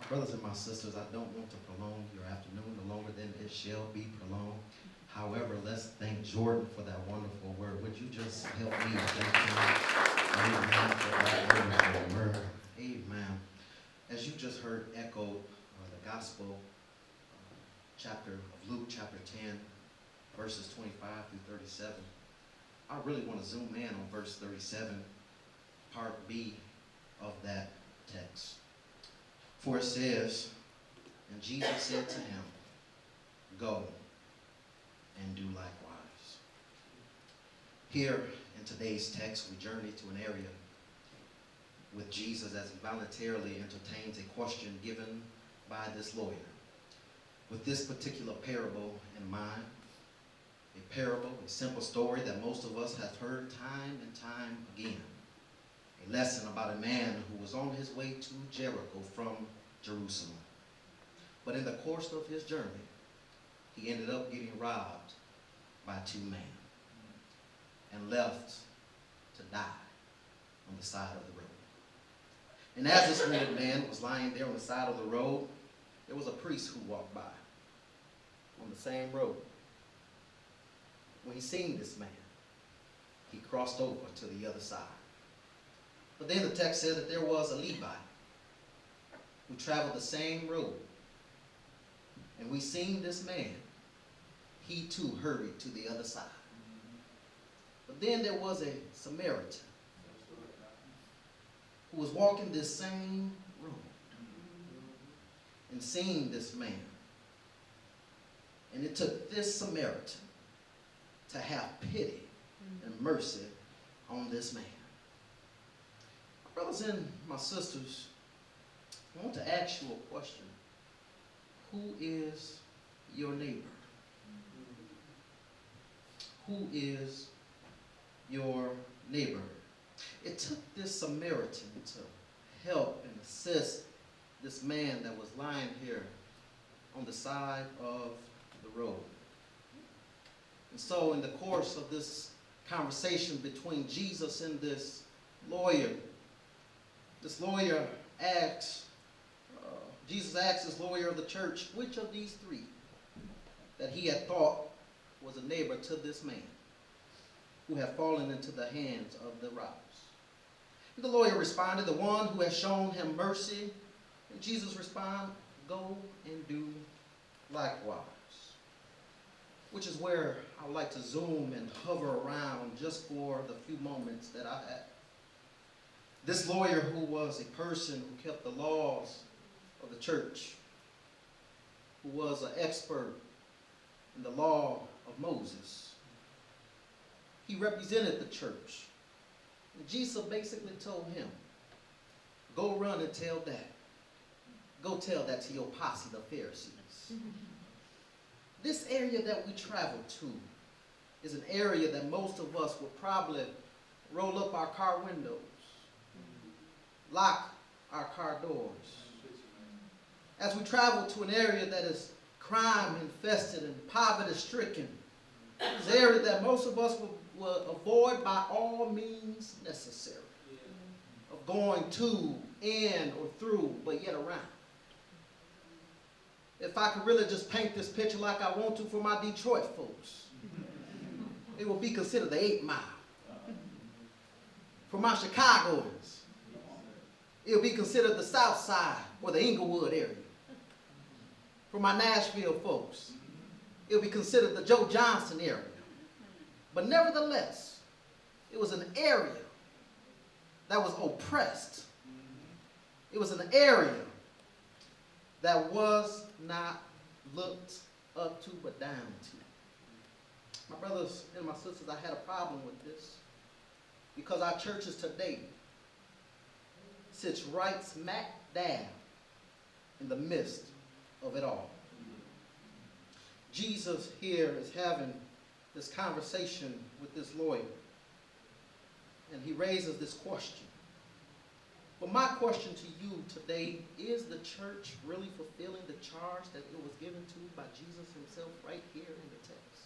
Brothers and my sisters, I don't want to prolong your afternoon no longer than it shall be prolonged. However, let's thank Jordan for that wonderful word. Would you just help me thank him? Amen for that wonderful word. Amen. As you just heard echoed the gospel chapter of Luke, chapter 10, verses 25 through 37, I really want to zoom in on verse 37, part B of that text. For it says, and Jesus said to him, go and do likewise. Here in today's text, we journey to an area with Jesus as he voluntarily entertains a question given by this lawyer. With this particular parable in mind, a parable, a simple story that most of us have heard time and time again. A lesson about a man who was on his way to Jericho from Jerusalem. But in the course of his journey, he ended up getting robbed by two men and left to die on the side of the road. And as this wounded man was lying there on the side of the road, there was a priest who walked by on the same road. When he seen this man, he crossed over to the other side. But then the text says that there was a Levite who traveled the same road. And we seen this man, he too hurried to the other side. But then there was a Samaritan who was walking this same road and seeing this man. And it took this Samaritan to have pity and mercy on this man. Brothers and my sisters, I want to ask you a question. Who is your neighbor? Who is your neighbor? It took this Samaritan to help and assist this man that was lying here on the side of the road. And so in the course of this conversation between Jesus and this lawyer asks, Jesus asked this lawyer of the church, which of these three that he had thought was a neighbor to this man who had fallen into the hands of the robbers. And the lawyer responded, the one who has shown him mercy. And Jesus responded, go and do likewise. Which is where I would like to zoom and hover around just for the few moments that I have. This lawyer, who was a person who kept the laws of the church, who was an expert in the law of Moses, he represented the church. And Jesus basically told him, go run and tell that. Go tell that to your posse, the Pharisees. This area that we travel to is an area that most of us would probably roll up our car windows, lock our car doors. As we travel to an area that is crime infested and poverty stricken, it's an area that most of us will avoid by all means necessary of going to, in, or through, but yet around. If I could really just paint this picture like I want to for my Detroit folks, it will be considered the 8 Mile. For my Chicagoans, it will be considered the South Side or the Inglewood area. For my Nashville folks, it will be considered the Joe Johnson area. But nevertheless, it was an area that was oppressed. It was an area that was not looked up to but down to. My brothers and my sisters, I had a problem with this because our churches today sits right smack dab in the midst of it all. Jesus here is having this conversation with this lawyer, and he raises this question. But my question to you today, is the church really fulfilling the charge that it was given to by Jesus himself right here in the text?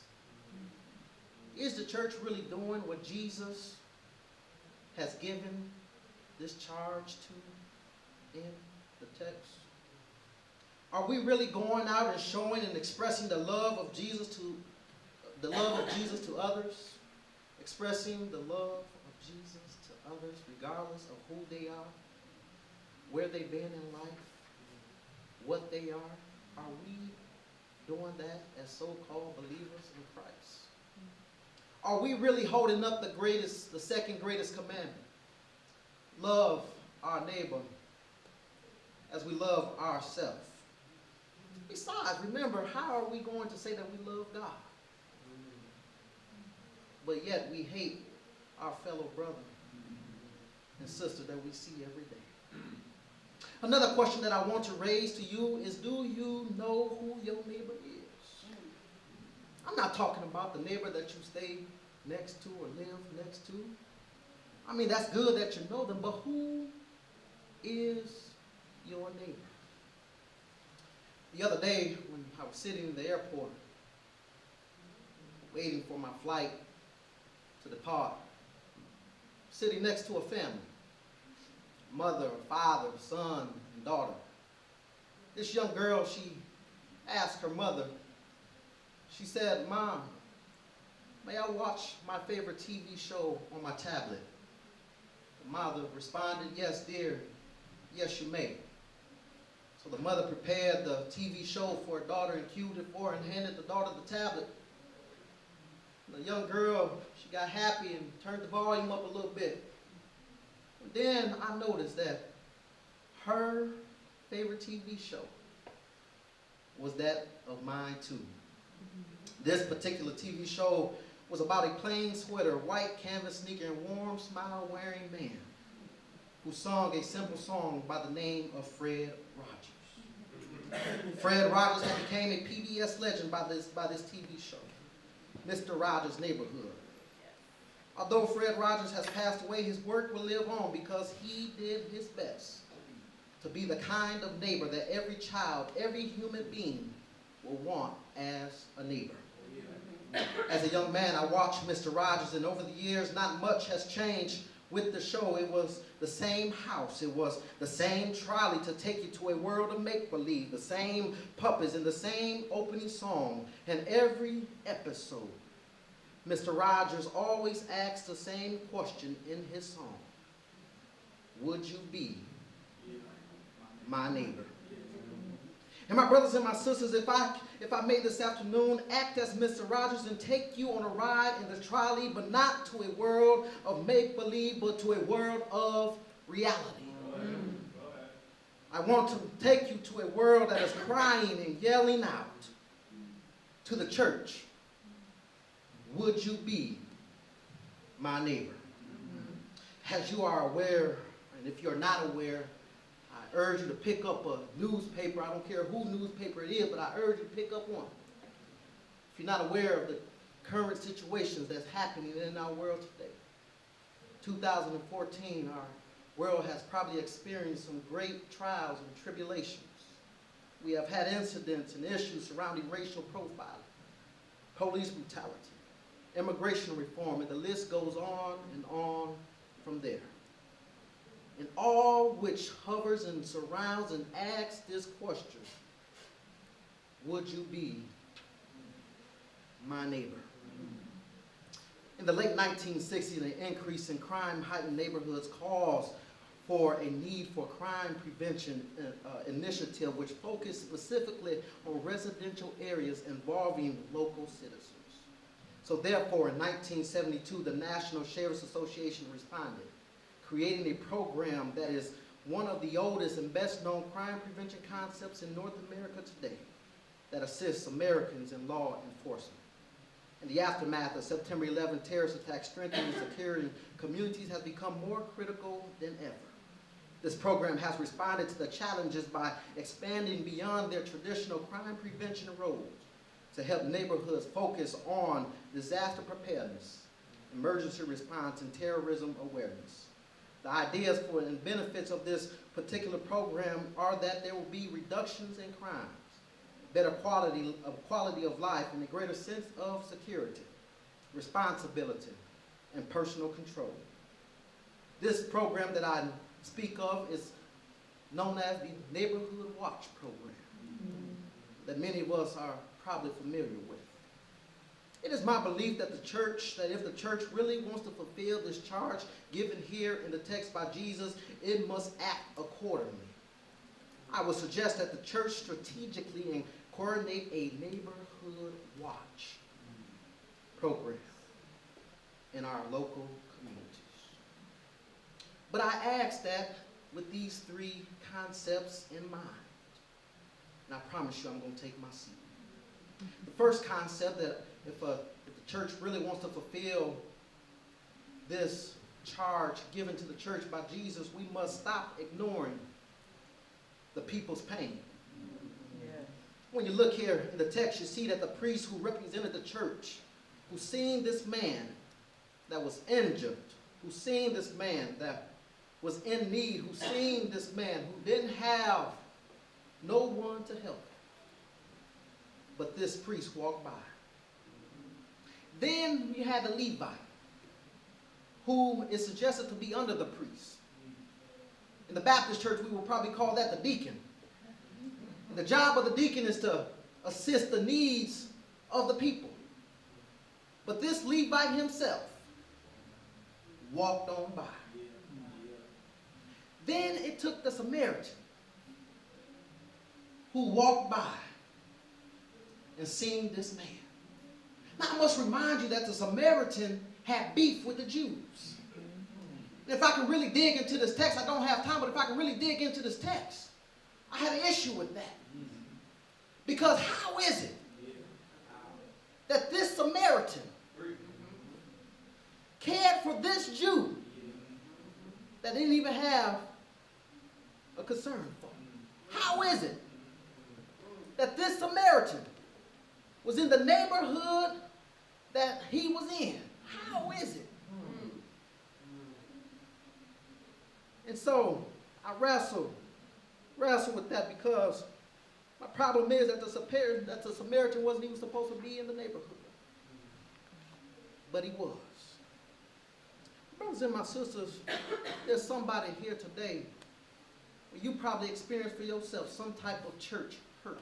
Is the church really doing what Jesus has given this charge to in the text? Are we really going out and showing and expressing the love of Jesus to others? Expressing the love of Jesus to others regardless of who they are, where they've been in life, what they are. Are we doing that as so-called believers in Christ? Are we really holding up the second greatest commandment? Love our neighbor as we love ourselves. Besides, remember, how are we going to say that we love God, but yet we hate our fellow brother and sister that we see every day? Another question that I want to raise to you is, do you know who your neighbor is? I'm not talking about the neighbor that you stay next to or live next to. I mean, that's good that you know them, but who is your neighbor? The other day, when I was sitting in the airport, waiting for my flight to depart, sitting next to a family, mother, father, son, and daughter. This young girl, she asked her mother, she said, "Mom, may I watch my favorite TV show on my tablet?" The mother responded, "Yes, dear, yes, you may." So the mother prepared the TV show for her daughter and cued it for her and handed the daughter the tablet. The young girl, she got happy and turned the volume up a little bit. And then I noticed that her favorite TV show was that of mine too. This particular TV show was about a plain sweater, white canvas sneaker, and warm smile wearing man who sung a simple song by the name of Fred Rogers. Fred Rogers had become a PBS legend by this TV show, Mr. Rogers' Neighborhood. Although Fred Rogers has passed away, his work will live on because he did his best to be the kind of neighbor that every child, every human being will want as a neighbor. As a young man, I watched Mr. Rogers, and over the years, not much has changed with the show. It was the same house. It was the same trolley to take you to a world of make-believe, the same puppets, and the same opening song. And every episode, Mr. Rogers always asks the same question in his song: would you be my neighbor? And my brothers and my sisters, if I may this afternoon act as Mr. Rogers and take you on a ride in the trolley, but not to a world of make-believe, but to a world of reality. I want to take you to a world that is crying and yelling out to the church: would you be my neighbor? As you are aware, and if you're not aware, I urge you to pick up a newspaper. I don't care who newspaper it is, but I urge you to pick up one. If you're not aware of the current situations that's happening in our world today, 2014, our world has probably experienced some great trials and tribulations. We have had incidents and issues surrounding racial profiling, police brutality, immigration reform, and the list goes on and on from there. And all which hovers and surrounds and asks this question: would you be my neighbor? In the late 1960s, an increase in crime-heightened neighborhoods caused for a need for crime prevention initiative which focused specifically on residential areas involving local citizens. So therefore, in 1972, the National Sheriff's Association responded, creating a program that is one of the oldest and best known crime prevention concepts in North America today, that assists Americans in law enforcement. In the aftermath of September 11 terrorist attacks, strengthening security in communities has become more critical than ever. This program has responded to the challenges by expanding beyond their traditional crime prevention roles to help neighborhoods focus on disaster preparedness, emergency response, and terrorism awareness. The ideas for and benefits of this particular program are that there will be reductions in crimes, better quality of life, and a greater sense of security, responsibility, and personal control. This program that I speak of is known as the Neighborhood Watch Program. that many of us are probably familiar with. It is my belief that if the church really wants to fulfill this charge given here in the text by Jesus, it must act accordingly. I would suggest that the church strategically and coordinate a neighborhood watch program in our local communities. But I ask that with these three concepts in mind. And I promise you I'm going to take my seat. The first concept, that if the church really wants to fulfill this charge given to the church by Jesus, we must stop ignoring the people's pain. Yeah. When you look here in the text, you see that the priest who represented the church, who seen this man that was injured, who seen this man that was in need, who seen this man who didn't have no one to help, but this priest walked by. Then you had the Levite, who is suggested to be under the priest. In the Baptist church, we will probably call that the deacon. And the job of the deacon is to assist the needs of the people. But this Levite himself walked on by. Then it took the Samaritan, who walked by and seen this man. Now I must remind you that the Samaritan had beef with the Jews. If I can really dig into this text, I don't have time, but if I can really dig into this text, I had an issue with that. Because how is it that this Samaritan cared for this Jew that didn't even have a concern for? How is it that this Samaritan was in the neighborhood that he was in? How is it? And so I wrestle with that, because my problem is that the Samaritan wasn't even supposed to be in the neighborhood. But he was. Brothers and my sisters, there's somebody here today where you probably experienced for yourself some type of church hurt.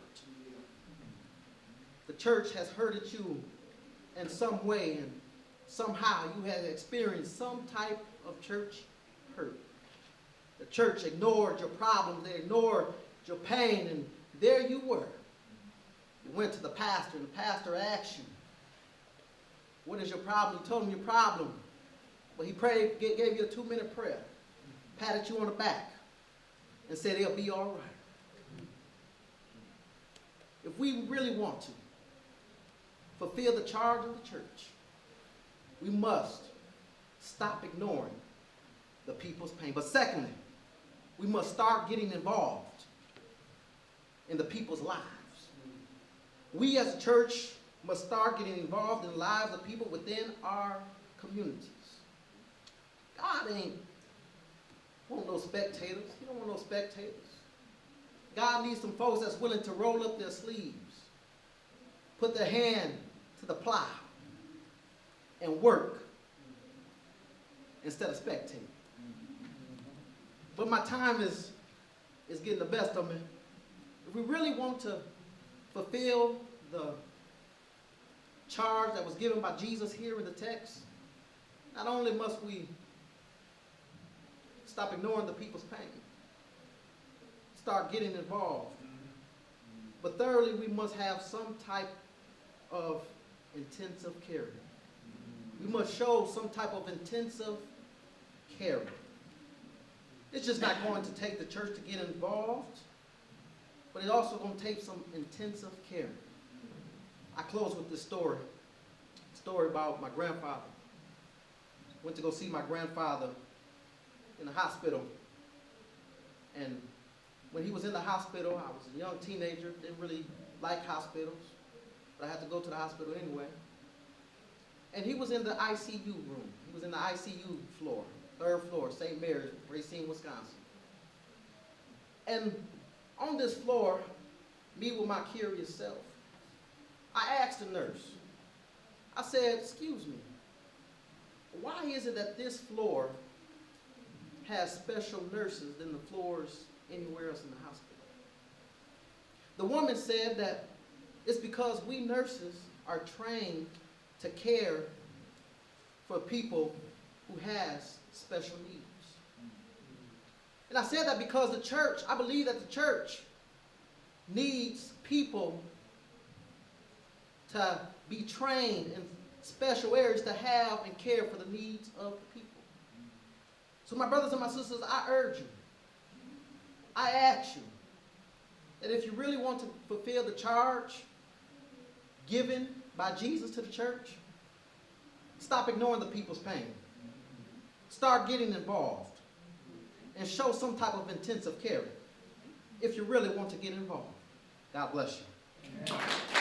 The church has hurted you in some way, and somehow you have experienced some type of church hurt. The church ignored your problems, they ignored your pain, and there you were. You went to the pastor, and the pastor asked you, what is your problem? You told him your problem. But he prayed, gave you a 2-minute prayer, patted you on the back, and said it'll be all right. If we really want to fulfill the charge of the church, we must stop ignoring the people's pain. But secondly, we must start getting involved in the people's lives. We as a church must start getting involved in the lives of people within our communities. God ain't want no spectators. He don't want no spectators. God needs some folks that's willing to roll up their sleeves, put their hand to the plow, and work instead of spectating. But my time is getting the best of me. If we really want to fulfill the charge that was given by Jesus here in the text, not only must we stop ignoring the people's pain, start getting involved, but thirdly, we must have some type of intensive caring. We must show some type of intensive caring. It's just not going to take the church to get involved, but it's also going to take some intensive caring. I close with this story about my grandfather. Went to go see my grandfather in the hospital, and when he was in the hospital, I was a young teenager, didn't really like hospitals, but I had to go to the hospital anyway. And he was in the ICU room. He was in the ICU floor, 3rd floor, St. Mary's, Racine, Wisconsin. And on this floor, me with my curious self, I asked the nurse, I said, excuse me, why is it that this floor has special nurses than the floors anywhere else in the hospital? The woman said that It's because we nurses are trained to care for people who has special needs. And I said that because the church, I believe that the church needs people to be trained in special areas to have and care for the needs of the people. So my brothers and my sisters, I urge you, I ask you, that if you really want to fulfill the charge given by Jesus to the church, stop ignoring the people's pain. Start getting involved and show some type of intensive care if you really want to get involved. God bless you. Amen.